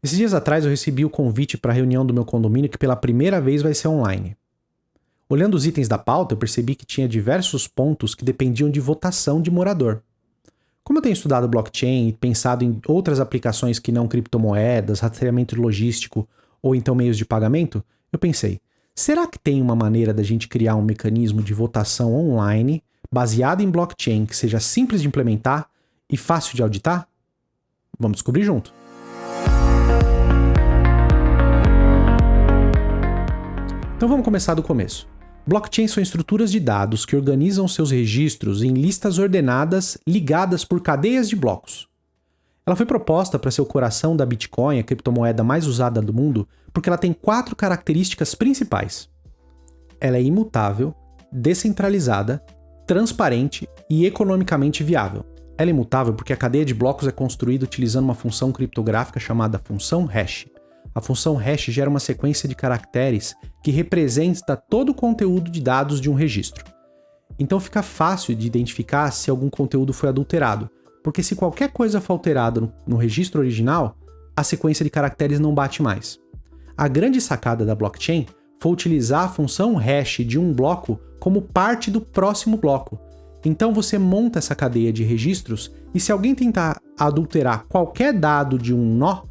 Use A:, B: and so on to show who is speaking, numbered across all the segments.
A: Esses dias atrás eu recebi o convite para a reunião do meu condomínio que pela primeira vez vai ser online. Olhando os itens da pauta, eu percebi que tinha diversos pontos que dependiam de votação de morador. Como eu tenho estudado blockchain e pensado em outras aplicações que não criptomoedas, rastreamento logístico ou então meios de pagamento, eu pensei, será que tem uma maneira da gente criar um mecanismo de votação online baseado em blockchain que seja simples de implementar e fácil de auditar? Vamos descobrir junto. Então vamos começar do começo. Blockchains são estruturas de dados que organizam seus registros em listas ordenadas ligadas por cadeias de blocos. Ela foi proposta para ser o coração da Bitcoin, a criptomoeda mais usada do mundo, porque ela tem 4 características principais. Ela é imutável, descentralizada, transparente e economicamente viável. Ela é imutável porque a cadeia de blocos é construída utilizando uma função criptográfica chamada função hash. A função hash gera uma sequência de caracteres que representa todo o conteúdo de dados de um registro. Então fica fácil de identificar se algum conteúdo foi adulterado, porque se qualquer coisa for alterada no registro original, a sequência de caracteres não bate mais. A grande sacada da blockchain foi utilizar a função hash de um bloco como parte do próximo bloco. Então você monta essa cadeia de registros e se alguém tentar adulterar qualquer dado de um nó,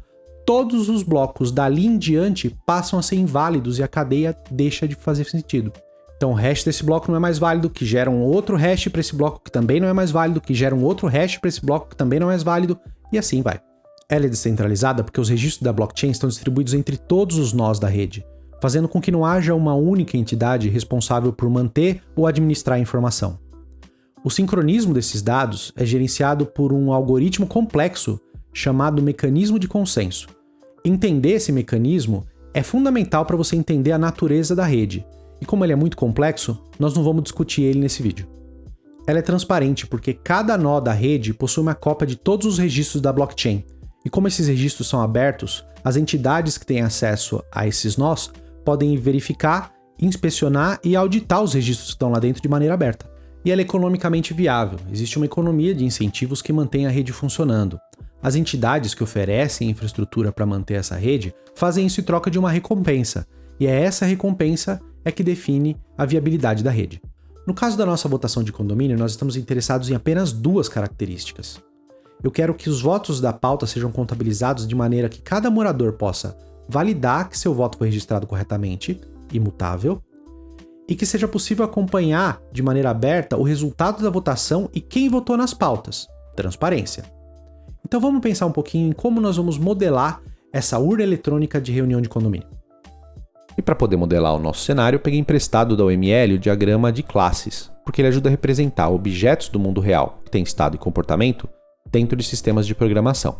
A: todos os blocos dali em diante passam a ser inválidos e a cadeia deixa de fazer sentido. Então o hash desse bloco não é mais válido, que gera um outro hash para esse bloco que também não é mais válido, que gera um outro hash para esse bloco que também não é mais válido, e assim vai. Ela é descentralizada porque os registros da blockchain estão distribuídos entre todos os nós da rede, fazendo com que não haja uma única entidade responsável por manter ou administrar a informação. O sincronismo desses dados é gerenciado por um algoritmo complexo chamado mecanismo de consenso. Entender esse mecanismo é fundamental para você entender a natureza da rede, e como ele é muito complexo, nós não vamos discutir ele nesse vídeo. Ela é transparente porque cada nó da rede possui uma cópia de todos os registros da blockchain, e como esses registros são abertos, as entidades que têm acesso a esses nós podem verificar, inspecionar e auditar os registros que estão lá dentro de maneira aberta. E ela é economicamente viável, existe uma economia de incentivos que mantém a rede funcionando. As entidades que oferecem infraestrutura para manter essa rede fazem isso em troca de uma recompensa, e é essa recompensa que define a viabilidade da rede. No caso da nossa votação de condomínio, nós estamos interessados em apenas 2 características. Eu quero que os votos da pauta sejam contabilizados de maneira que cada morador possa validar que seu voto foi registrado corretamente, imutável, e que seja possível acompanhar de maneira aberta o resultado da votação e quem votou nas pautas, transparência. Então vamos pensar um pouquinho em como nós vamos modelar essa urna eletrônica de reunião de condomínio. E para poder modelar o nosso cenário, eu peguei emprestado da OML o diagrama de classes, porque ele ajuda a representar objetos do mundo real, que têm estado e comportamento, dentro de sistemas de programação.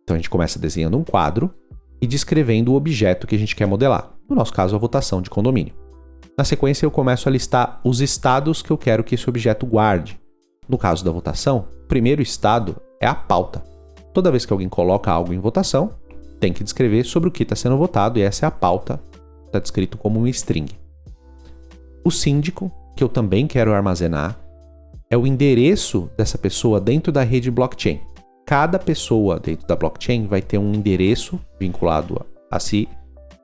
A: Então a gente começa desenhando um quadro e descrevendo o objeto que a gente quer modelar, no nosso caso a votação de condomínio. Na sequência eu começo a listar os estados que eu quero que esse objeto guarde. No caso da votação, o primeiro estado é a pauta. Toda vez que alguém coloca algo em votação, tem que descrever sobre o que está sendo votado e essa é a pauta, está descrito como uma string. O síndico, que eu também quero armazenar, é o endereço dessa pessoa dentro da rede blockchain. Cada pessoa dentro da blockchain vai ter um endereço vinculado a si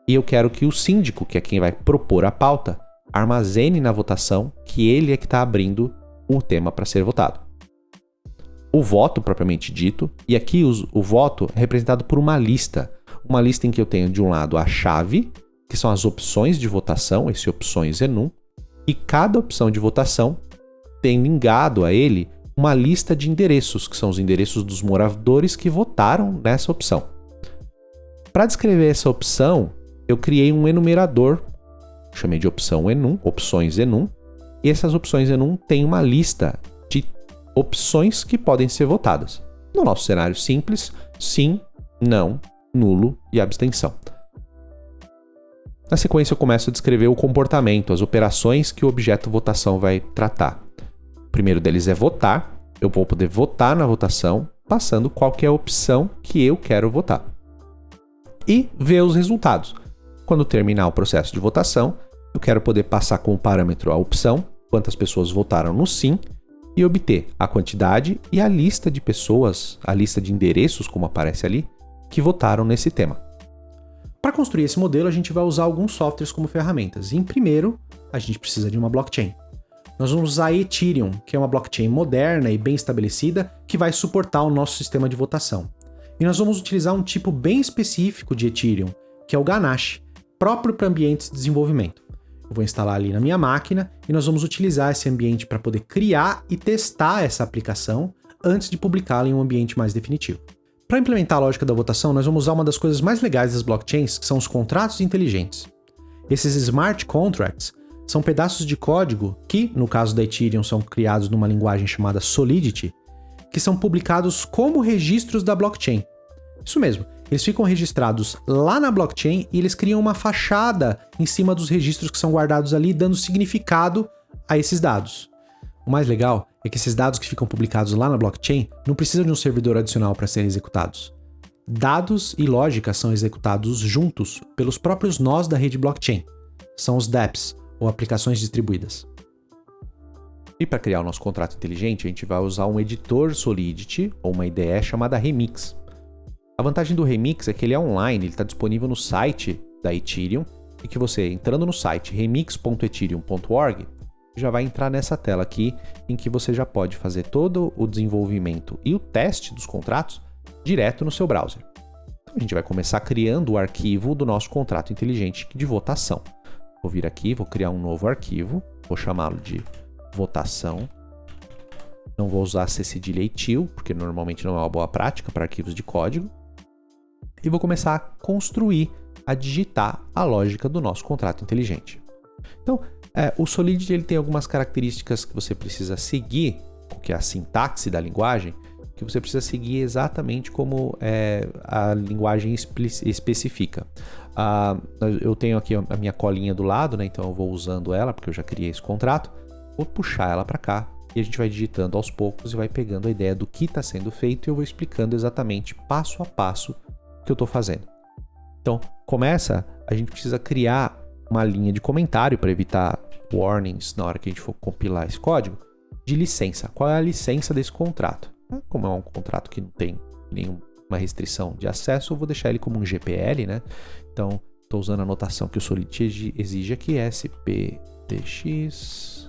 A: e eu quero que o síndico, que é quem vai propor a pauta, armazene na votação que ele é que está abrindo o tema para ser votado. O voto propriamente dito, e aqui o voto é representado por uma lista em que eu tenho de um lado a chave, que são as opções de votação, esse opções enum, e cada opção de votação tem ligado a ele uma lista de endereços, que são os endereços dos moradores que votaram nessa opção. Para descrever essa opção, eu criei um enumerador, chamei de opção enum, opções enum, e essas opções enum têm uma lista de opções que podem ser votadas. No nosso cenário simples, sim, não, nulo e abstenção. Na sequência eu começo a descrever o comportamento, as operações que o objeto votação vai tratar. O primeiro deles é votar, eu vou poder votar na votação, passando qualquer opção que eu quero votar. E ver os resultados. Quando terminar o processo de votação, eu quero poder passar como parâmetro a opção, quantas pessoas votaram no sim, e obter a quantidade e a lista de pessoas, a lista de endereços, como aparece ali, que votaram nesse tema. Para construir esse modelo, a gente vai usar alguns softwares como ferramentas. Em primeiro, a gente precisa de uma blockchain. Nós vamos usar a Ethereum, que é uma blockchain moderna e bem estabelecida, que vai suportar o nosso sistema de votação. E nós vamos utilizar um tipo bem específico de Ethereum, que é o Ganache, próprio para ambientes de desenvolvimento. Eu vou instalar ali na minha máquina e nós vamos utilizar esse ambiente para poder criar e testar essa aplicação antes de publicá-la em um ambiente mais definitivo. Para implementar a lógica da votação, nós vamos usar uma das coisas mais legais das blockchains, que são os contratos inteligentes. Esses smart contracts são pedaços de código que, no caso da Ethereum, são criados numa linguagem chamada Solidity, que são publicados como registros da blockchain. Isso mesmo, eles ficam registrados lá na blockchain e eles criam uma fachada em cima dos registros que são guardados ali, dando significado a esses dados. O mais legal é que esses dados que ficam publicados lá na blockchain não precisam de um servidor adicional para serem executados. Dados e lógica são executados juntos pelos próprios nós da rede blockchain. São os dApps, ou aplicações distribuídas. E para criar o nosso contrato inteligente, a gente vai usar um editor Solidity, ou uma IDE chamada Remix. A vantagem do Remix é que ele é online, ele está disponível no site da Ethereum, e que você, entrando no site remix.ethereum.org, já vai entrar nessa tela aqui, em que você já pode fazer todo o desenvolvimento e o teste dos contratos direto no seu browser. Então a gente vai começar criando o arquivo do nosso contrato inteligente de votação. Vou vir aqui, vou criar um novo arquivo, vou chamá-lo de votação. Não vou usar cedilha e til, porque normalmente não é uma boa prática para arquivos de código. E vou começar a construir, a digitar a lógica do nosso contrato inteligente. Então, o Solidity ele tem algumas características que você precisa seguir, que é a sintaxe da linguagem, que você precisa seguir exatamente como a linguagem especifica. Eu tenho aqui a minha colinha do lado, né? Então eu vou usando ela, porque eu já criei esse contrato. Vou puxar ela para cá e a gente vai digitando aos poucos e vai pegando a ideia do que está sendo feito e eu vou explicando exatamente passo a passo o que eu estou fazendo. Então, a gente precisa criar uma linha de comentário para evitar warnings na hora que a gente for compilar esse código, de licença. Qual é a licença desse contrato? Como é um contrato que não tem nenhuma restrição de acesso, eu vou deixar ele como um GPL, né? Então, estou usando a notação que o Solidity exige aqui, SPTX.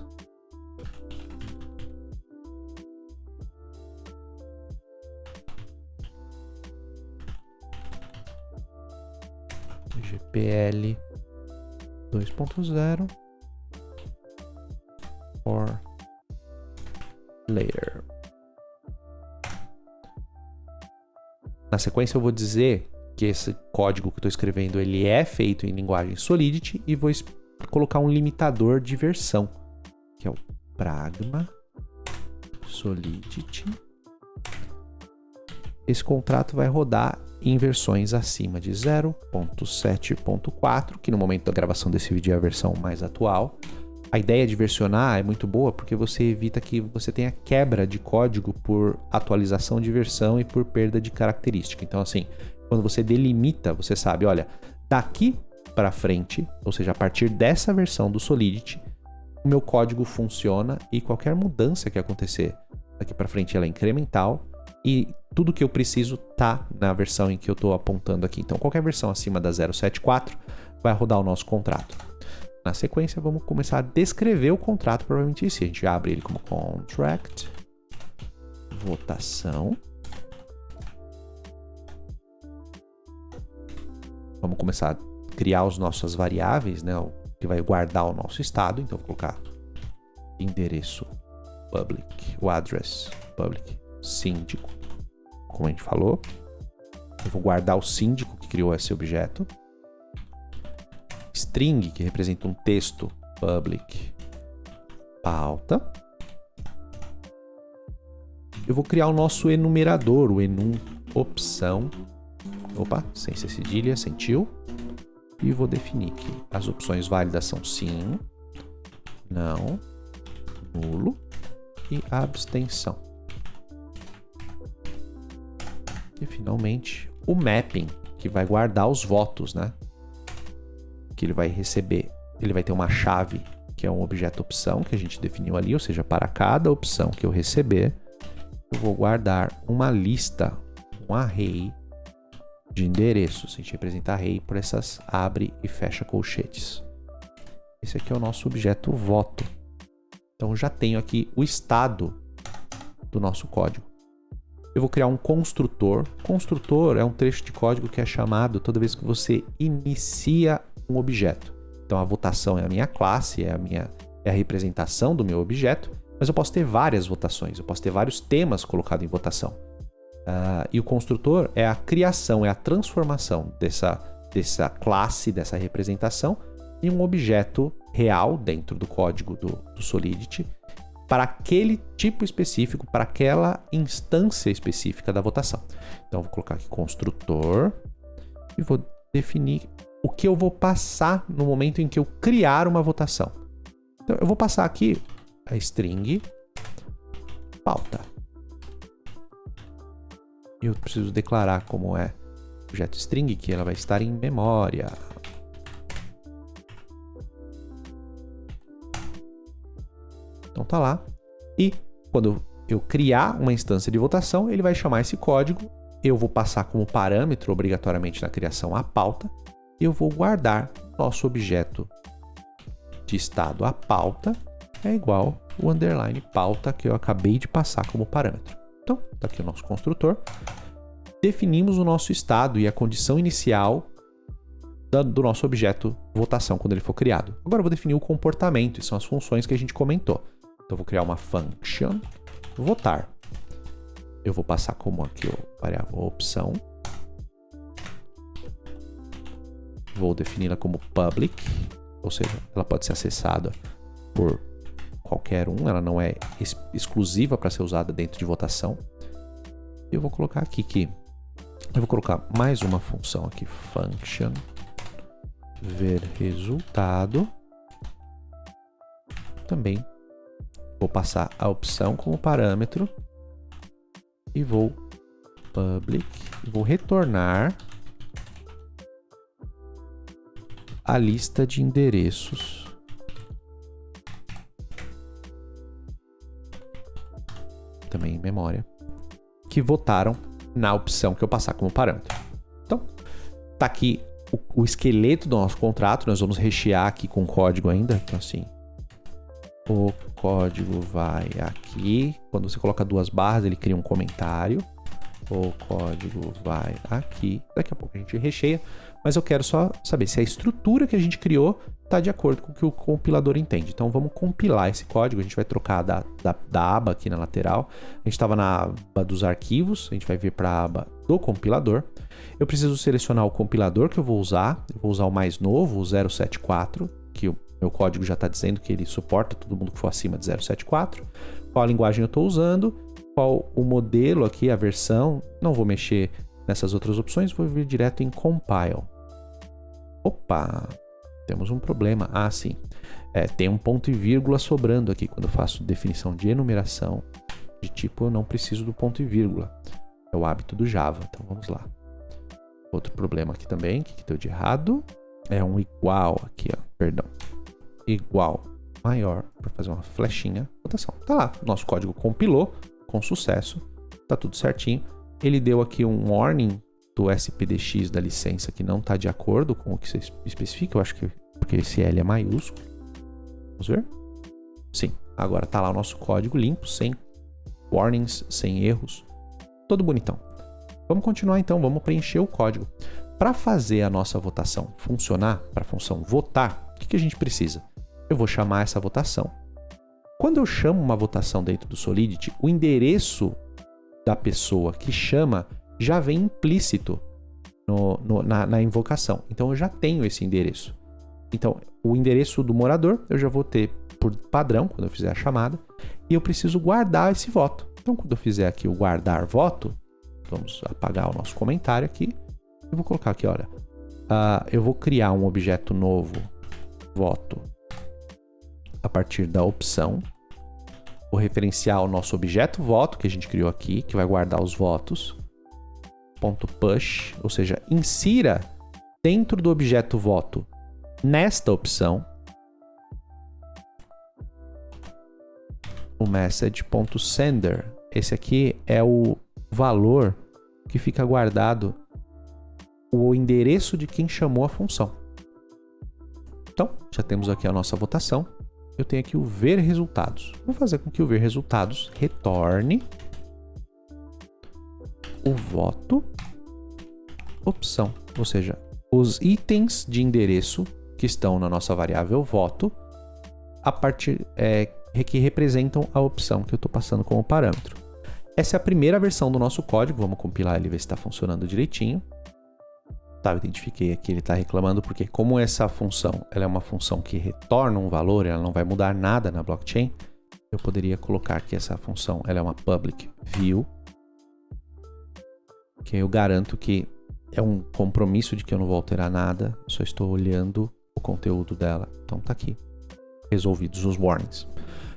A: GPL 2.0 for later. Na sequência eu vou dizer que esse código que eu estou escrevendo ele é feito em linguagem Solidity e vou colocar um limitador de versão, que é o pragma Solidity. Esse contrato vai rodar em versões acima de 0.7.4, que no momento da gravação desse vídeo é a versão mais atual. A ideia de versionar é muito boa porque você evita que você tenha quebra de código por atualização de versão e por perda de característica. Então, assim, quando você delimita, você sabe, olha, daqui para frente, ou seja, a partir dessa versão do Solidity, o meu código funciona e qualquer mudança que acontecer daqui para frente ela é incremental e tudo que eu preciso tá na versão em que eu estou apontando aqui. Então, qualquer versão acima da 0.7.4 vai rodar o nosso contrato. Na sequência, vamos começar a descrever o contrato propriamente em si. A gente abre ele como contract, votação. Vamos começar a criar as nossas variáveis, né, que vai guardar o nosso estado. Então, vou colocar endereço public, o address public, síndico, como a gente falou. Eu vou guardar o síndico que criou esse objeto. String, que representa um texto, public, pauta. Eu vou criar o nosso enumerador, o enum opção. Opa, sem ser cedilha, sem til. E vou definir que as opções válidas são sim, não, nulo e abstenção. E finalmente o mapping, que vai guardar os votos, né? Que ele vai receber, ele vai ter uma chave que é um objeto opção que a gente definiu ali, ou seja, para cada opção que eu receber, eu vou guardar uma lista, um array de endereços. A gente representa array por essas abre e fecha colchetes. Esse aqui é o nosso objeto voto. Então, já tenho aqui o estado do nosso código. Eu vou criar um construtor. Construtor é um trecho de código que é chamado toda vez que você inicia um objeto. Então, a votação é a minha classe, é a representação do meu objeto, mas eu posso ter várias votações, eu posso ter vários temas colocados em votação. E o construtor é a criação, é a transformação dessa classe, dessa representação, em um objeto real dentro do código do Solidity, para aquele tipo específico, para aquela instância específica da votação. Então, eu vou colocar aqui construtor e vou definir o que eu vou passar no momento em que eu criar uma votação. Então, eu vou passar aqui a string pauta. Eu preciso declarar como é objeto string, que ela vai estar em memória. Então tá lá. E quando eu criar uma instância de votação, ele vai chamar esse código. Eu vou passar como parâmetro, obrigatoriamente na criação, a pauta. E eu vou guardar nosso objeto de estado a pauta é igual o underline pauta que eu acabei de passar como parâmetro. Então, tá aqui o nosso construtor. Definimos o nosso estado e a condição inicial do nosso objeto votação quando ele for criado. Agora eu vou definir o comportamento, e são as funções que a gente comentou. Então, eu vou criar uma function votar. Eu vou passar como aqui a variável opção. Vou defini-la como public, ou seja, ela pode ser acessada por qualquer um, ela não é exclusiva para ser usada dentro de votação. Eu vou colocar aqui que eu vou colocar mais uma função aqui, function ver resultado. Também vou passar a opção como parâmetro e vou public, vou retornar a lista de endereços também em memória que votaram na opção que eu passar como parâmetro. Então, tá aqui o esqueleto do nosso contrato, nós vamos rechear aqui com código ainda, então assim, o código vai aqui, quando você coloca 2 barras ele cria um comentário, o código vai aqui, daqui a pouco a gente recheia, mas eu quero só saber se a estrutura que a gente criou está de acordo com o que o compilador entende. Então vamos compilar esse código, a gente vai trocar da aba aqui na lateral, a gente estava na aba dos arquivos, a gente vai vir para a aba do compilador. Eu preciso selecionar o compilador que eu vou usar o mais novo, o 074, que o meu código já está dizendo que ele suporta todo mundo que for acima de 074, qual a linguagem eu estou usando, qual o modelo aqui, a versão, não vou mexer nessas outras opções, vou vir direto em compile. Opa, temos um problema. Ah, sim. Tem um ponto e vírgula sobrando aqui. Quando eu faço definição de enumeração de tipo, eu não preciso do ponto e vírgula. É o hábito do Java. Então vamos lá. Outro problema aqui também. O que deu de errado? É um igual aqui, ó. Perdão. Igual maior, para fazer uma flechinha. Votação. Tá lá. Nosso código compilou com sucesso. Tá tudo certinho. Ele deu aqui um warning do SPDX da licença que não está de acordo com o que você especifica. Eu acho que porque esse L é maiúsculo. Vamos ver? Sim, agora está lá o nosso código limpo, sem warnings, sem erros. Todo bonitão. Vamos continuar então, vamos preencher o código. Para fazer a nossa votação funcionar, para a função votar, o que a gente precisa? Eu vou chamar essa votação. Quando eu chamo uma votação dentro do Solidity, o endereço da pessoa que chama já vem implícito na invocação. Então eu já tenho esse endereço. Então o endereço do morador eu já vou ter por padrão quando eu fizer a chamada e eu preciso guardar esse voto. Então quando eu fizer aqui o guardar voto, vamos apagar o nosso comentário aqui. Eu vou colocar aqui, olha, eu vou criar um objeto novo, voto, a partir da opção. Vou referenciar o nosso objeto voto que a gente criou aqui, que vai guardar os votos. .push, ou seja, insira dentro do objeto voto nesta opção o message.sender. Esse aqui é o valor que fica guardado o endereço de quem chamou a função. Então, já temos aqui a nossa votação. Eu tenho aqui o ver resultados. Vou fazer com que o ver resultados retorne o voto opção, ou seja, os itens de endereço que estão na nossa variável voto a partir que representam a opção que eu estou passando como parâmetro. Essa é a primeira versão do nosso código. Vamos compilar ele e ver se está funcionando direitinho. Tá, eu identifiquei aqui, ele está reclamando porque como essa função ela é uma função que retorna um valor, ela não vai mudar nada na blockchain, eu poderia colocar que essa função ela é uma public view, que eu garanto que é um compromisso de que eu não vou alterar nada, só estou olhando o conteúdo dela. Então tá aqui, resolvidos os warnings.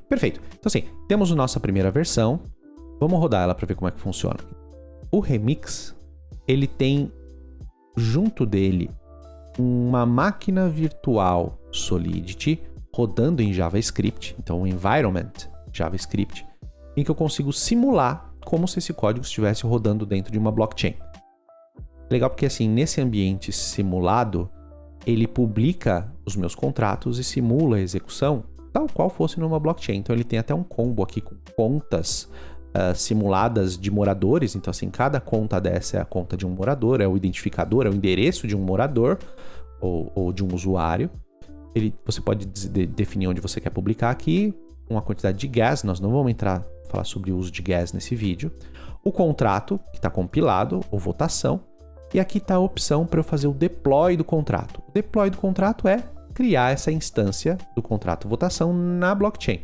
A: Perfeito. Então assim, temos a nossa primeira versão. Vamos rodar ela para ver como é que funciona. O Remix, ele tem junto dele uma máquina virtual Solidity rodando em JavaScript, então um environment JavaScript, em que eu consigo simular como se esse código estivesse rodando dentro de uma blockchain. Legal porque assim, nesse ambiente simulado, ele publica os meus contratos e simula a execução tal qual fosse numa blockchain. Então ele tem até um combo aqui com contas simuladas de moradores. Então assim, cada conta dessa é a conta de um morador, é o identificador, é o endereço de um morador ou de um usuário. Você pode definir onde você quer publicar aqui, uma quantidade de gas. Nós não vamos falar sobre o uso de gas nesse vídeo. O contrato que está compilado, ou votação. E aqui está a opção para eu fazer o deploy do contrato. O deploy do contrato é criar essa instância do contrato votação na blockchain.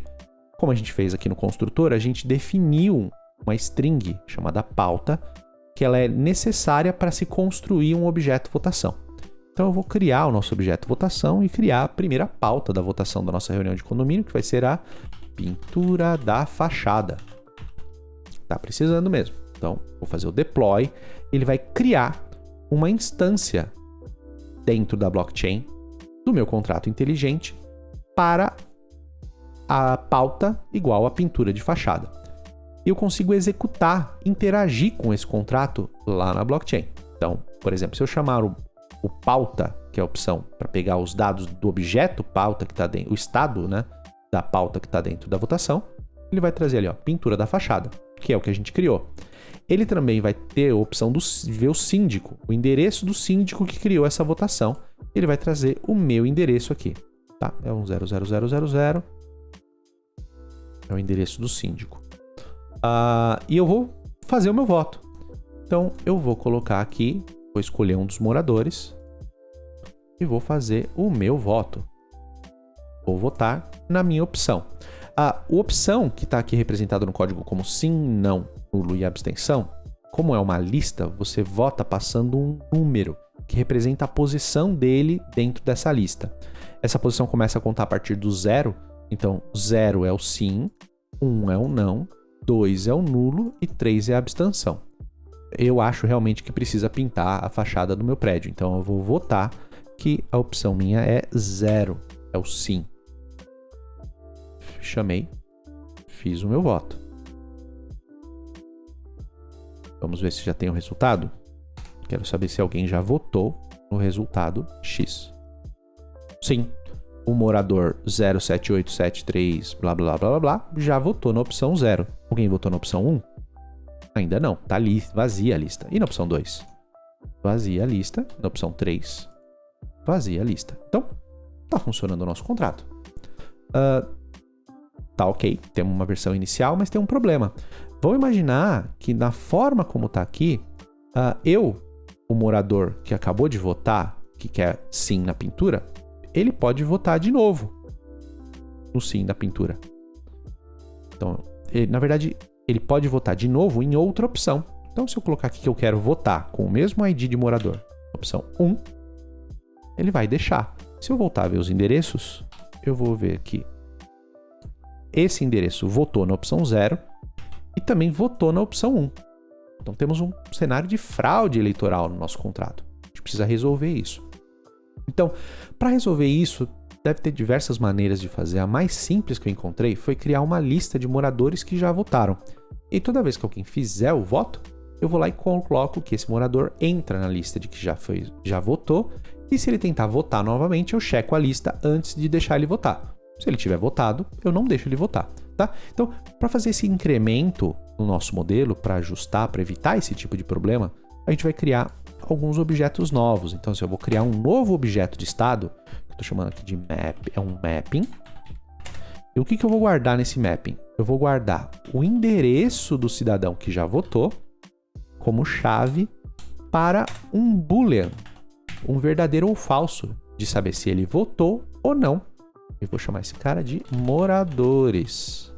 A: Como a gente fez aqui no construtor, a gente definiu uma string chamada pauta, que ela é necessária para se construir um objeto votação. Então eu vou criar o nosso objeto votação e criar a primeira pauta da votação da nossa reunião de condomínio, que vai ser a pintura da fachada. Tá precisando mesmo. Então vou fazer o deploy, ele vai criar uma instância dentro da blockchain do meu contrato inteligente para a pauta igual a pintura de fachada. E eu consigo executar, interagir com esse contrato lá na blockchain. Então, por exemplo, se eu chamar o pauta, que é a opção para pegar os dados do objeto pauta que está dentro, o estado, né, da pauta que está dentro da votação, ele vai trazer ali, ó, pintura da fachada, que é o que a gente criou. Ele também vai ter a opção de ver o síndico, o endereço do síndico que criou essa votação. Ele vai trazer o meu endereço aqui, tá? É um 00000. É o endereço do síndico. E eu vou fazer o meu voto. Então, eu vou colocar aqui, vou escolher um dos moradores e vou fazer o meu voto. Vou votar na minha opção. A opção que está aqui representada no código como sim, não, nulo e abstenção, como é uma lista, você vota passando um número que representa a posição dele dentro dessa lista. Essa posição começa a contar a partir do 0. Então, 0 é o sim, 1 é o não, 2 é o nulo e 3 é a abstenção. Eu acho realmente que precisa pintar a fachada do meu prédio, então eu vou votar que a opção minha é 0, é o sim. Chamei, fiz o meu voto. Vamos ver se já tem o resultado. Quero saber se alguém já votou no resultado X. Sim. O morador 07873 blá blá blá blá blá já votou na opção 0. Alguém votou na opção 1? Ainda não, tá ali, vazia a lista. E na opção 2? Vazia a lista. Na opção 3? Vazia a lista. Então, tá funcionando o nosso contrato. Tá ok, temos uma versão inicial, mas tem um problema. Vamos imaginar que na forma como tá aqui, o morador que acabou de votar, que quer sim na pintura, ele pode votar de novo no sim da pintura. Então, na verdade, ele pode votar de novo em outra opção. Então, se eu colocar aqui que eu quero votar com o mesmo ID de morador, opção 1, ele vai deixar. Se eu voltar a ver os endereços, eu vou ver que esse endereço votou na opção 0 e também votou na opção 1. Então, temos um cenário de fraude eleitoral no nosso contrato. A gente precisa resolver isso. Então, para resolver isso, deve ter diversas maneiras de fazer. A mais simples que eu encontrei foi criar uma lista de moradores que já votaram. E toda vez que alguém fizer o voto, eu vou lá e coloco que esse morador entra na lista de que já votou, e se ele tentar votar novamente, eu checo a lista antes de deixar ele votar. Se ele tiver votado, eu não deixo ele votar, tá? Então, para fazer esse incremento no nosso modelo, para ajustar, para evitar esse tipo de problema, a gente vai criar alguns objetos novos. Então, se eu vou criar um novo objeto de estado, que eu estou chamando aqui de map, é um mapping. E o que eu vou guardar nesse mapping? Eu vou guardar o endereço do cidadão que já votou como chave para um boolean, um verdadeiro ou falso, de saber se ele votou ou não. Eu vou chamar esse cara de moradores.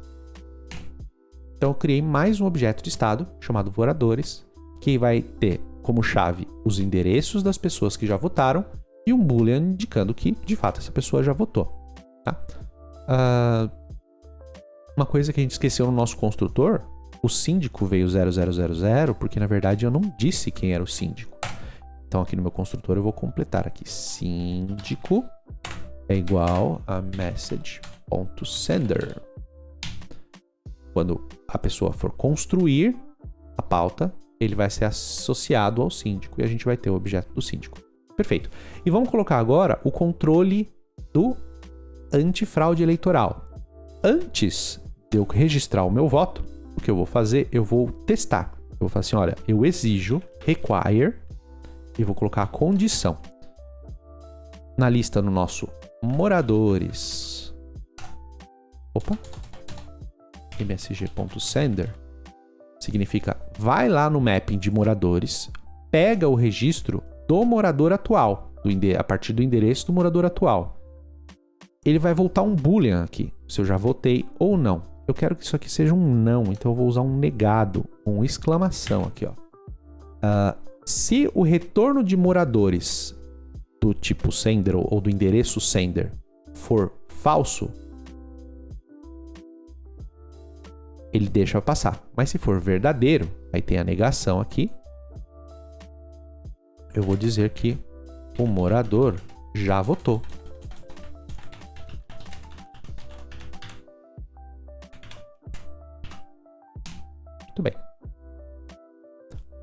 A: Então, eu criei mais um objeto de estado chamado moradores, que vai ter como chave os endereços das pessoas que já votaram e um boolean indicando que, de fato, essa pessoa já votou. Tá? Uma coisa que a gente esqueceu no nosso construtor, o síndico veio 0000, porque, na verdade, eu não disse quem era o síndico. Então, aqui no meu construtor, eu vou completar aqui. Síndico é igual a message.sender. Quando a pessoa for construir a pauta, ele vai ser associado ao síndico e a gente vai ter o objeto do síndico. Perfeito. E vamos colocar agora o controle do antifraude eleitoral. Antes de eu registrar o meu voto, o que eu vou fazer? Eu vou testar. Eu vou falar assim, olha, eu exijo, require, e vou colocar a condição. Na lista no nosso moradores. Opa. msg.sender significa vai lá no mapping de moradores, pega o registro do morador atual, a partir do endereço do morador atual. Ele vai voltar um boolean aqui, se eu já votei ou não. Eu quero que isso aqui seja um não, então eu vou usar um negado, um exclamação aqui, ó. Se o retorno de moradores do tipo sender ou do endereço sender for falso, ele deixa passar. Mas se for verdadeiro, aí tem a negação aqui, eu vou dizer que o morador já votou. Muito bem.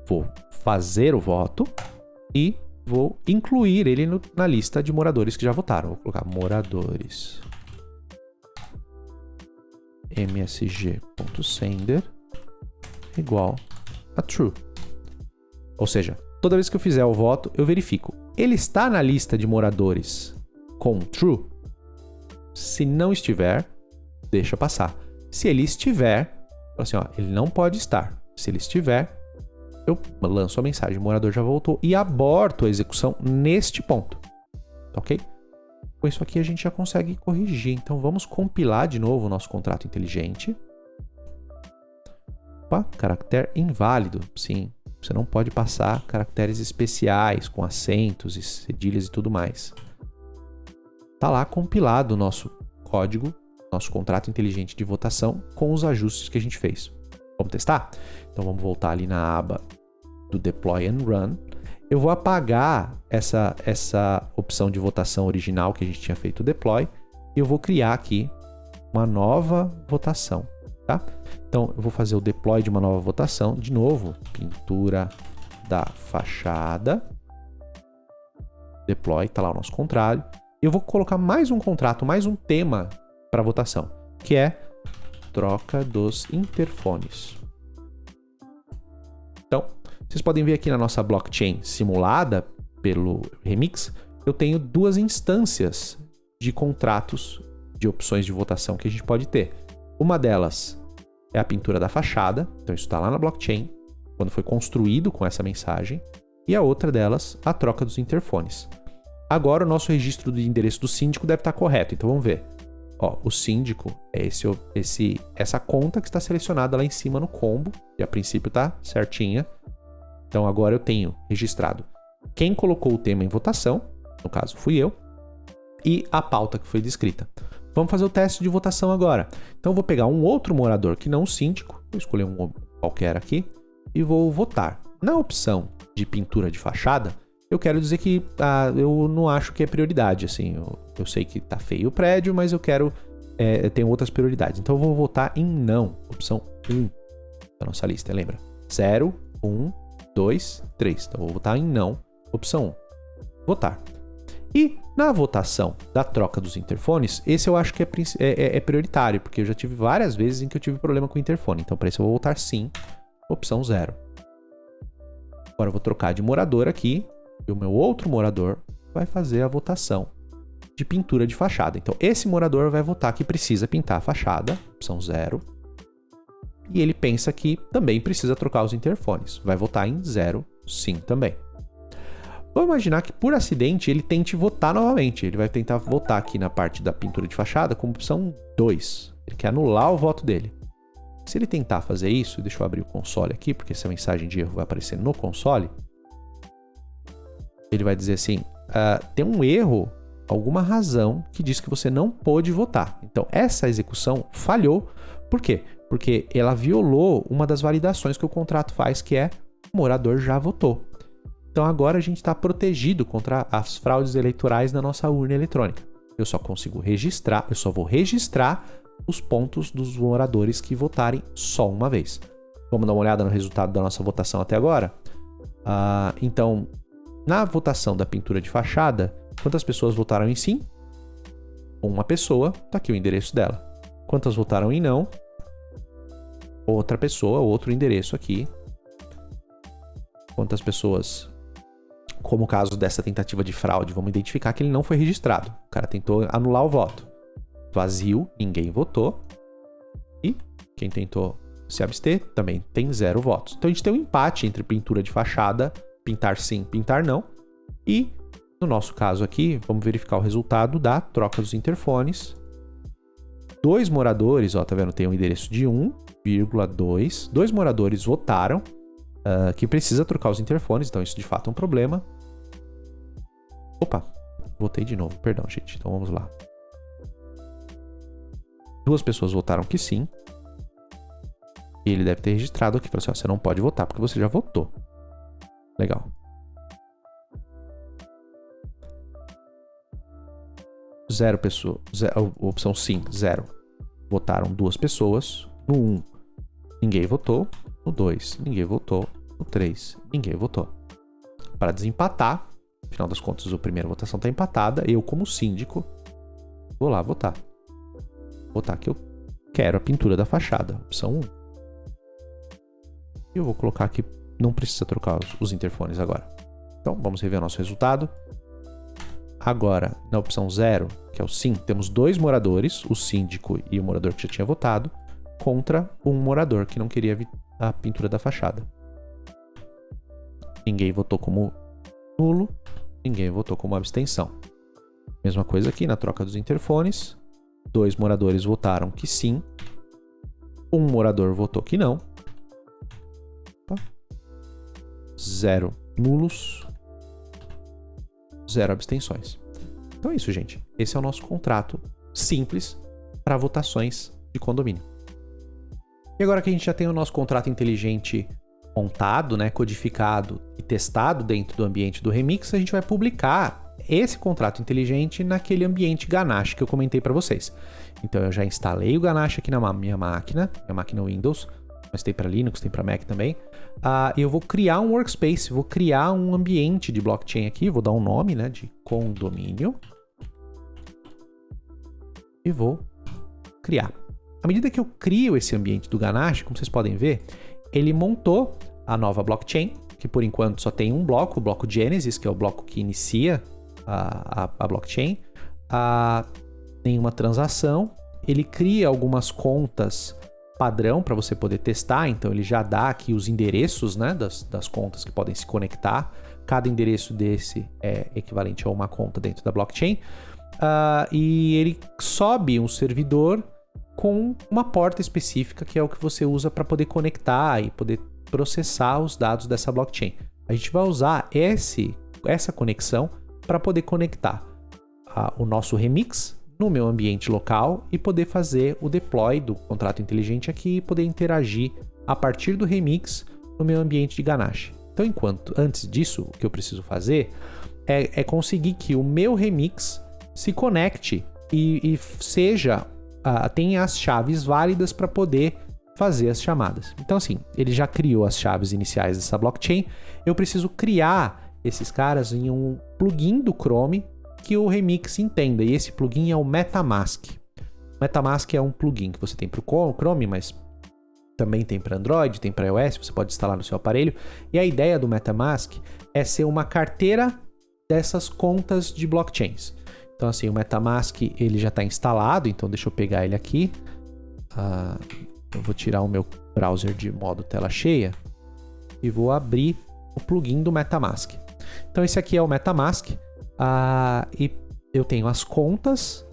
A: Vou fazer o voto e vou incluir ele na lista de moradores que já votaram. Vou colocar moradores msg.sender igual a true. Ou seja, toda vez que eu fizer o voto, eu verifico. Ele está na lista de moradores com true? Se não estiver, deixa passar. Se ele estiver, assim, ó, ele não pode estar. Se ele estiver, eu lanço a mensagem, o morador já voltou e aborto a execução neste ponto. Tá ok? Com isso aqui a gente já consegue corrigir. Então vamos compilar de novo o nosso contrato inteligente. Opa, caractere inválido. Sim, você não pode passar caracteres especiais com acentos e cedilhas e tudo mais. Tá lá compilado o nosso código, nosso contrato inteligente de votação com os ajustes que a gente fez. Vamos testar? Então vamos voltar ali na aba do Deploy and Run. Eu vou apagar essa opção de votação original que a gente tinha feito o deploy e eu vou criar aqui uma nova votação, tá? Então eu vou fazer o deploy de uma nova votação, de novo, pintura da fachada, deploy, tá lá o nosso contrato. E eu vou colocar mais um contrato, mais um tema para votação, que é troca dos interfones. Então, vocês podem ver aqui na nossa blockchain simulada pelo Remix, eu tenho duas instâncias de contratos de opções de votação que a gente pode ter. Uma delas é a pintura da fachada, então isso está lá na blockchain, quando foi construído com essa mensagem, e a outra delas, a troca dos interfones. Agora o nosso registro do endereço do síndico deve estar correto, então vamos ver. Ó, o síndico é essa conta que está selecionada lá em cima no combo, e a princípio está certinha. Então agora eu tenho registrado quem colocou o tema em votação, no caso fui eu, e a pauta que foi descrita. Vamos fazer o teste de votação agora. Então eu vou pegar um outro morador que não o síndico, vou escolher um qualquer aqui, e vou votar. Na opção de pintura de fachada, eu quero dizer que eu não acho que é prioridade. Assim, eu sei que tá feio o prédio, mas eu tenho outras prioridades. Então eu vou votar em não, opção 1 da nossa lista, lembra? 0, 1, 2, 3. Então, eu vou votar em não. Opção 1. Votar. E na votação da troca dos interfones, esse eu acho que é prioritário, porque eu já tive várias vezes em que eu tive problema com o interfone. Então, para esse eu vou votar sim. Opção 0. Agora eu vou trocar de morador aqui. E o meu outro morador vai fazer a votação de pintura de fachada. Então, esse morador vai votar que precisa pintar a fachada. Opção 0. E ele pensa que também precisa trocar os interfones. Vai votar em 0, sim também. Vamos imaginar que, por acidente, ele tente votar novamente. Ele vai tentar votar aqui na parte da pintura de fachada como opção 2. Ele quer anular o voto dele. Se ele tentar fazer isso, deixa eu abrir o console aqui, porque essa mensagem de erro vai aparecer no console. Ele vai dizer assim, tem um erro, alguma razão que diz que você não pôde votar. Então, essa execução falhou. Por quê? Porque ela violou uma das validações que o contrato faz, que é o morador já votou. Então agora a gente está protegido contra as fraudes eleitorais na nossa urna eletrônica. Eu só consigo registrar, eu só vou registrar os pontos dos moradores que votarem só uma vez. Vamos dar uma olhada no resultado da nossa votação até agora? Então, na votação da pintura de fachada, quantas pessoas votaram em sim? Uma pessoa, tá aqui o endereço dela. Quantas votaram em não? Outra pessoa, outro endereço aqui. Quantas pessoas... Como o caso dessa tentativa de fraude, vamos identificar que ele não foi registrado. O cara tentou anular o voto. Vazio, ninguém votou. E quem tentou se abster também tem 0 votos. Então a gente tem um empate entre pintura de fachada, pintar sim, pintar não. E no nosso caso aqui, vamos verificar o resultado da troca dos interfones. 2 moradores, ó, tá vendo? Tem um endereço de 1,2. 2 moradores votaram que precisa trocar os interfones, então isso de fato é um problema. Opa, votei de novo, perdão, gente. Então vamos lá. 2 pessoas votaram que sim. E ele deve ter registrado aqui, falou assim, ó, você não pode votar porque você já votou. Legal. Zero pessoas, opção sim, 0. Votaram 2 pessoas. No 1, ninguém votou. No 2, ninguém votou. No 3, ninguém votou. Para desempatar, afinal das contas, a primeira votação está empatada. Eu, como síndico, vou lá votar. Votar que eu quero a pintura da fachada, opção 1. E eu vou colocar que não precisa trocar os interfones agora. Então, vamos rever o nosso resultado. Agora, na opção 0, que é o sim, temos 2 moradores, o síndico e o morador que já tinha votado, contra um morador que não queria a pintura da fachada. Ninguém votou como nulo, ninguém votou como abstenção. Mesma coisa aqui na troca dos interfones. 2 moradores votaram que sim, um morador votou que não. 0 nulos, 0 abstenções. Então é isso, gente. Esse é o nosso contrato simples para votações de condomínio. E agora que a gente já tem o nosso contrato inteligente montado, né, codificado e testado dentro do ambiente do Remix, a gente vai publicar esse contrato inteligente naquele ambiente Ganache que eu comentei para vocês. Então eu já instalei o Ganache aqui na minha máquina Windows, mas tem para Linux, tem para Mac também. Eu vou criar um workspace, vou criar um ambiente de blockchain aqui, vou dar um nome, né, de condomínio. E vou criar. À medida que eu crio esse ambiente do Ganache, como vocês podem ver, ele montou a nova blockchain, que por enquanto só tem um bloco, o bloco Genesis, que é o bloco que inicia a blockchain. Nenhuma transação. Ele cria algumas contas padrão para você poder testar, então ele já dá aqui os endereços, né, das contas que podem se conectar. Cada endereço desse é equivalente a uma conta dentro da blockchain. E ele sobe um servidor com uma porta específica, que é o que você usa para poder conectar e poder processar os dados dessa blockchain. A gente vai usar essa conexão para poder conectar o nosso Remix no meu ambiente local e poder fazer o deploy do contrato inteligente aqui e poder interagir a partir do Remix no meu ambiente de Ganache. Então, antes disso, o que eu preciso fazer é conseguir que o meu Remix se conecte e tenha as chaves válidas para poder fazer as chamadas. Então assim, ele já criou as chaves iniciais dessa blockchain, eu preciso criar esses caras em um plugin do Chrome que o Remix entenda, e esse plugin é o MetaMask. MetaMask é um plugin que você tem para o Chrome, mas também tem para Android, tem para iOS, você pode instalar no seu aparelho, e a ideia do MetaMask é ser uma carteira dessas contas de blockchains. Então assim, o MetaMask ele já está instalado, então deixa eu pegar ele aqui. Eu vou tirar o meu browser de modo tela cheia e vou abrir o plugin do MetaMask. Então esse aqui é o MetaMask e eu tenho as contas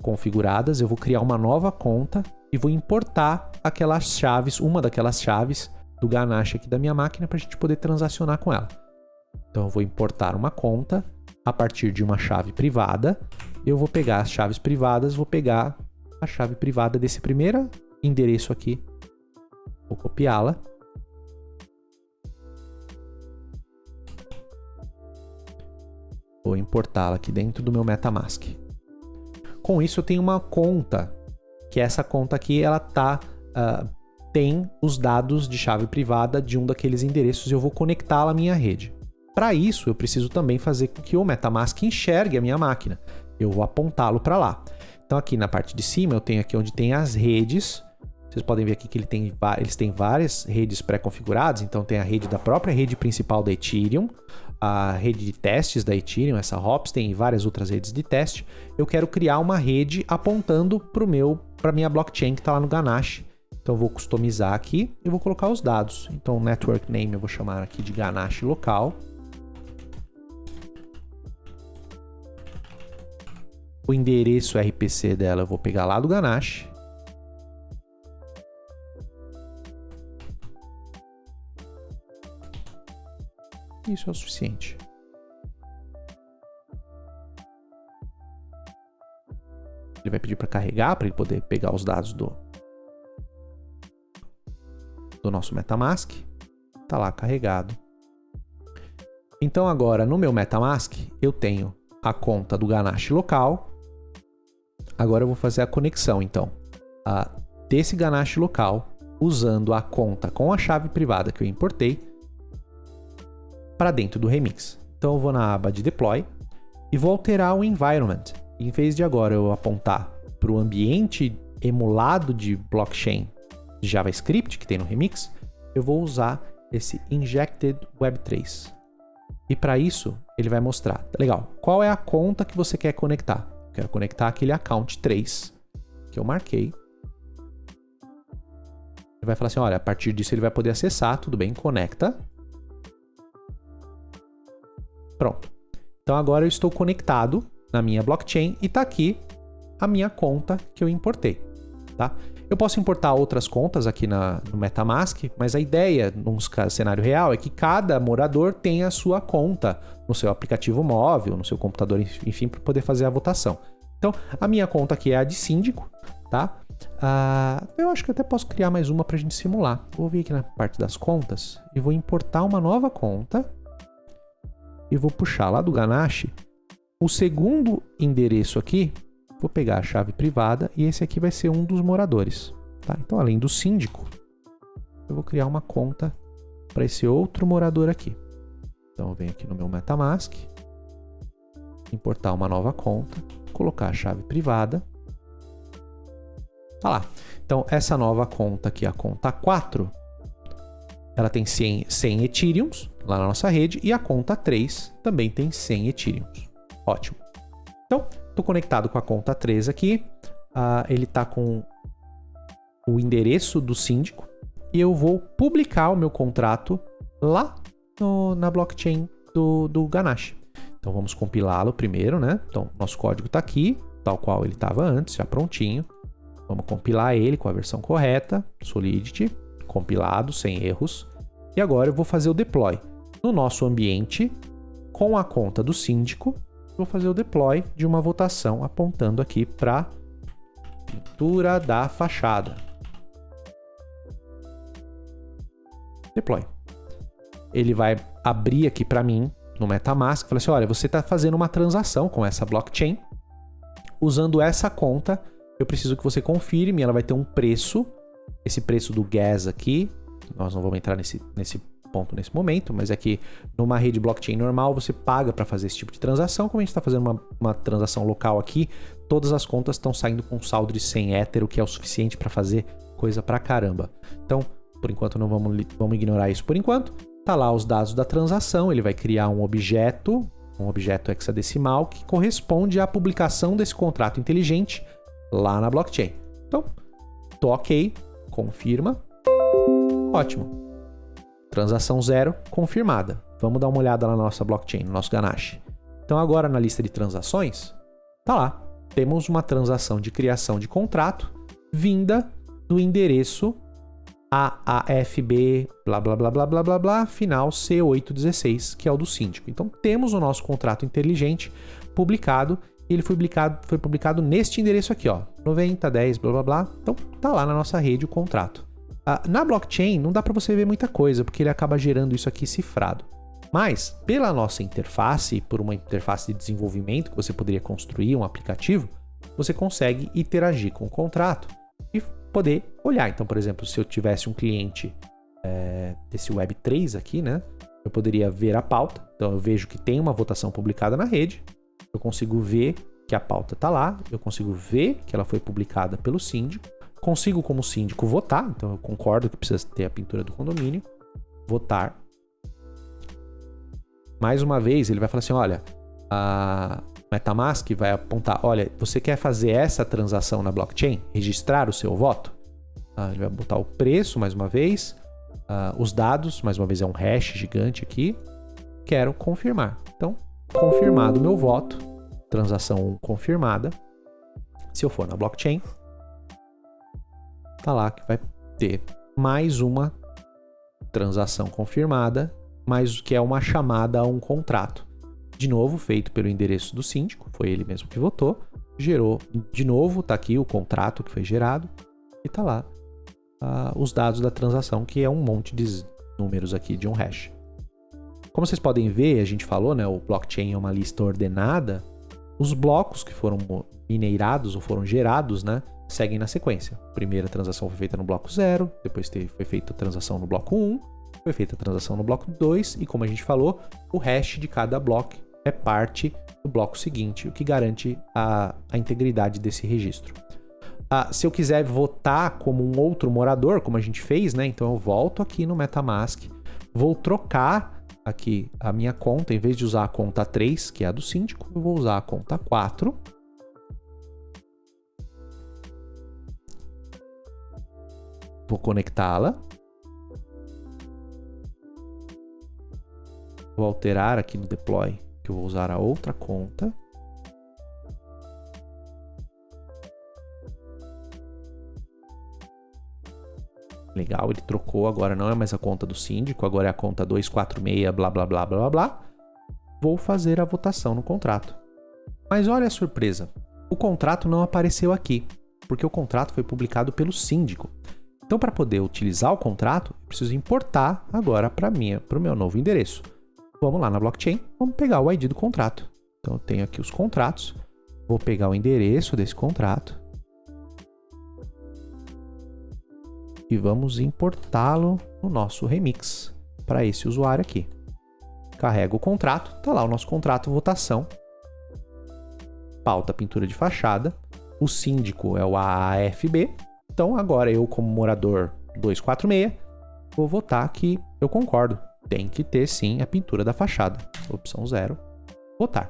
A: configuradas, eu vou criar uma nova conta e vou importar aquelas chaves, uma daquelas chaves do Ganache aqui da minha máquina para a gente poder transacionar com ela. Então eu vou importar uma conta a partir de uma chave privada, eu vou pegar as chaves privadas, vou pegar a chave privada desse primeiro endereço aqui, vou copiá-la. Vou importá-la aqui dentro do meu MetaMask. Com isso eu tenho uma conta, que essa conta aqui ela tem os dados de chave privada de um daqueles endereços e eu vou conectá-la à minha rede. Para isso eu preciso também fazer com que o MetaMask enxergue a minha máquina. Eu vou apontá-lo para lá. Então aqui na parte de cima eu tenho aqui onde tem as redes. Vocês podem ver aqui que eles têm várias redes pré-configuradas. Então tem a rede da própria rede principal da Ethereum, a rede de testes da Ethereum, essa Hops, tem várias outras redes de teste. Eu quero criar uma rede apontando para minha blockchain que está lá no Ganache. Então eu vou customizar aqui e vou colocar os dados. Então o network name eu vou chamar aqui de Ganache local. O endereço RPC dela eu vou pegar lá do Ganache. Isso é o suficiente. Ele vai pedir para carregar, para ele poder pegar os dados do nosso MetaMask. Tá lá carregado. Então agora no meu MetaMask eu tenho a conta do Ganache local. Agora eu vou fazer a conexão então desse Ganache local usando a conta com a chave privada que eu importei para dentro do Remix. Então eu vou na aba de Deploy e vou alterar o Environment. Em vez de agora eu apontar para o ambiente emulado de blockchain de JavaScript que tem no Remix, eu vou usar esse Injected Web3. E para isso ele vai mostrar, legal, qual é a conta que você quer conectar? Eu quero conectar aquele account 3 que eu marquei. Ele vai falar assim, olha, a partir disso ele vai poder acessar, tudo bem, conecta. Pronto. Então agora eu estou conectado na minha blockchain e está aqui a minha conta que eu importei, tá? Eu posso importar outras contas aqui no MetaMask, mas a ideia num cenário real é que cada morador tenha a sua conta no seu aplicativo móvel, no seu computador, enfim, para poder fazer a votação. Então, a minha conta aqui é a de síndico, tá? Eu acho que até posso criar mais uma para a gente simular. Vou vir aqui na parte das contas e vou importar uma nova conta e vou puxar lá do Ganache o segundo endereço aqui. Vou pegar a chave privada e esse aqui vai ser um dos moradores, tá? Então, além do síndico, eu vou criar uma conta para esse outro morador aqui. Então, eu venho aqui no meu MetaMask, importar uma nova conta, colocar a chave privada. Tá lá. Então, essa nova conta aqui, a conta 4, ela tem 100 Ethereums lá na nossa rede e a conta 3 também tem 100 Ethereums. Ótimo. Então, estou conectado com a conta 3 aqui, ele está com o endereço do síndico e eu vou publicar o meu contrato lá na blockchain do Ganache. Então vamos compilá-lo primeiro, né? Então nosso código está aqui, tal qual ele estava antes, já prontinho. Vamos compilar ele com a versão correta, Solidity, compilado, sem erros. E agora eu vou fazer o deploy no nosso ambiente com a conta do síndico. Vou fazer o deploy de uma votação apontando aqui para pintura da fachada. Deploy. Ele vai abrir aqui para mim no MetaMask e falar assim, olha, você está fazendo uma transação com essa blockchain. Usando essa conta, eu preciso que você confirme, ela vai ter um preço esse preço do gas aqui, nós não vamos entrar nesse ponto nesse momento, mas é que numa rede blockchain normal você paga para fazer esse tipo de transação. Como a gente está fazendo uma transação local aqui, todas as contas estão saindo com saldo de 100 Ether, o que é o suficiente para fazer coisa pra caramba. Então, por enquanto, não vamos ignorar isso por enquanto. Tá lá os dados da transação, ele vai criar um objeto hexadecimal que corresponde à publicação desse contrato inteligente lá na blockchain. Então, tô ok, confirma. Ótimo. Transação 0 confirmada. Vamos dar uma olhada na nossa blockchain, no nosso Ganache. Então agora na lista de transações, tá lá. Temos uma transação de criação de contrato vinda do endereço AAFB, blá, blá, blá, blá, blá, blá, blá, final C816, que é o do síndico. Então temos o nosso contrato inteligente publicado, e ele foi publicado neste endereço aqui, ó, 9010, blá, blá, blá. Então tá lá na nossa rede o contrato. Na blockchain não dá para você ver muita coisa, porque ele acaba gerando isso aqui cifrado. Mas, pela nossa interface, por uma interface de desenvolvimento que você poderia construir, um aplicativo, você consegue interagir com o contrato e poder olhar. Então, por exemplo, se eu tivesse um cliente desse Web3 aqui, né, eu poderia ver a pauta. Então, eu vejo que tem uma votação publicada na rede, eu consigo ver que a pauta está lá, eu consigo ver que ela foi publicada pelo síndico, consigo, como síndico, votar. Então, eu concordo que precisa ter a pintura do condomínio. Votar. Mais uma vez, ele vai falar assim, olha, a MetaMask vai apontar, olha, você quer fazer essa transação na blockchain? Registrar o seu voto? Ele vai botar o preço, mais uma vez. Os dados, mais uma vez, é um hash gigante aqui. Quero confirmar. Então, confirmado o meu voto. Transação confirmada. Se eu for na blockchain, tá lá que vai ter mais uma transação confirmada, mas que é uma chamada a um contrato. De novo, feito pelo endereço do síndico, foi ele mesmo que votou, gerou de novo, tá aqui o contrato que foi gerado, e tá lá os dados da transação, que é um monte de números aqui de um hash. Como vocês podem ver, a gente falou, né, o blockchain é uma lista ordenada, os blocos que foram mineirados ou foram gerados, né, seguem na sequência. A primeira transação foi feita no bloco 0, depois foi feita a transação no bloco 1, foi feita a transação no bloco 2 e, como a gente falou, o hash de cada bloco é parte do bloco seguinte, o que garante a integridade desse registro. Se eu quiser votar como um outro morador, como a gente fez, né? Então eu volto aqui no MetaMask, vou trocar aqui a minha conta, em vez de usar a conta 3, que é a do síndico, eu vou usar a conta 4. Vou conectá-la. Vou alterar aqui no deploy, que eu vou usar a outra conta. Legal, ele trocou, agora não é mais a conta do síndico, agora é a conta 246, blá, blá, blá, blá, blá. Vou fazer a votação no contrato. Mas olha a surpresa, o contrato não apareceu aqui, porque o contrato foi publicado pelo síndico. Então, para poder utilizar o contrato, eu preciso importar agora para o meu novo endereço. Vamos lá na blockchain, vamos pegar o ID do contrato. Então, eu tenho aqui os contratos, vou pegar o endereço desse contrato e vamos importá-lo no nosso remix para esse usuário aqui. Carrego o contrato, tá lá o nosso contrato votação, pauta pintura de fachada, o síndico é o AAFB, então agora eu, como morador 246, vou votar que eu concordo. Tem que ter sim a pintura da fachada. Opção 0, votar.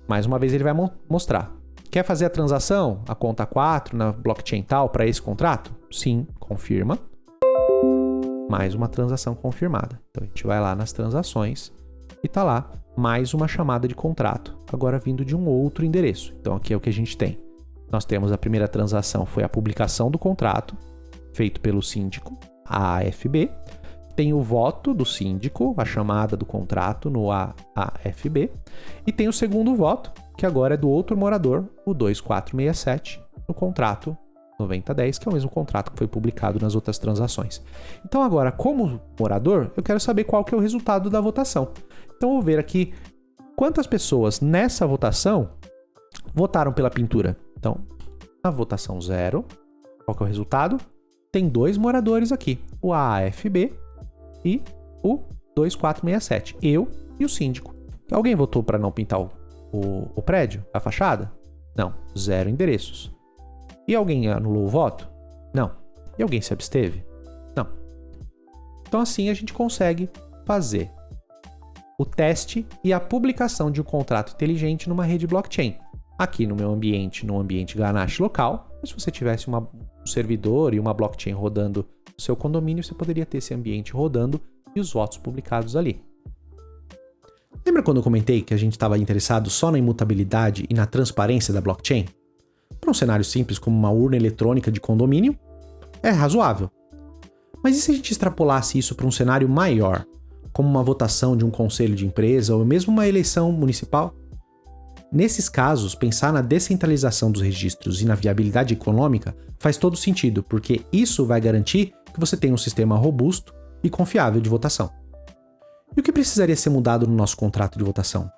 A: Mais uma vez ele vai mostrar. Quer fazer a transação, a conta 4 na blockchain tal para esse contrato? Sim, confirma. Mais uma transação confirmada. Então a gente vai lá nas transações e tá lá mais uma chamada de contrato, agora vindo de um outro endereço. Então aqui é o que a gente tem. Nós temos a primeira transação, foi a publicação do contrato, feito pelo síndico, AAFB. Tem o voto do síndico, a chamada do contrato no AAFB. E tem o segundo voto, que agora é do outro morador, o 2467, no contrato 9010, que é o mesmo contrato que foi publicado nas outras transações. Então agora, como morador, eu quero saber qual que é o resultado da votação. Então eu vou ver aqui quantas pessoas nessa votação votaram pela pintura. Então, na votação 0, Qual que é o resultado? Tem 2 moradores aqui, o AAFB e o 2467, eu e o síndico. Alguém votou para não pintar o prédio, a fachada? Não, 0 endereços. E alguém anulou o voto? Não. E alguém se absteve? Não. Então assim a gente consegue fazer o teste e a publicação de um contrato inteligente numa rede blockchain. Aqui no meu ambiente, no ambiente Ganache local, mas se você tivesse um servidor e uma blockchain rodando no seu condomínio, você poderia ter esse ambiente rodando e os votos publicados ali. Lembra quando eu comentei que a gente estava interessado só na imutabilidade e na transparência da blockchain? Para um cenário simples como uma urna eletrônica de condomínio, é razoável. Mas e se a gente extrapolasse isso para um cenário maior, como uma votação de um conselho de empresa ou mesmo uma eleição municipal? Nesses casos, pensar na descentralização dos registros e na viabilidade econômica faz todo sentido, porque isso vai garantir que você tenha um sistema robusto e confiável de votação. E o que precisaria ser mudado no nosso contrato de votação?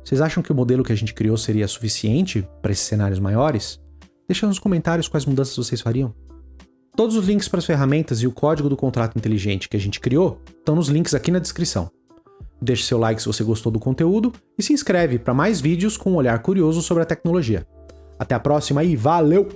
A: Vocês acham que o modelo que a gente criou seria suficiente para esses cenários maiores? Deixa nos comentários quais mudanças vocês fariam. Todos os links para as ferramentas e o código do contrato inteligente que a gente criou estão nos links aqui na descrição. Deixe seu like se você gostou do conteúdo e se inscreve para mais vídeos com um olhar curioso sobre a tecnologia. Até a próxima e valeu!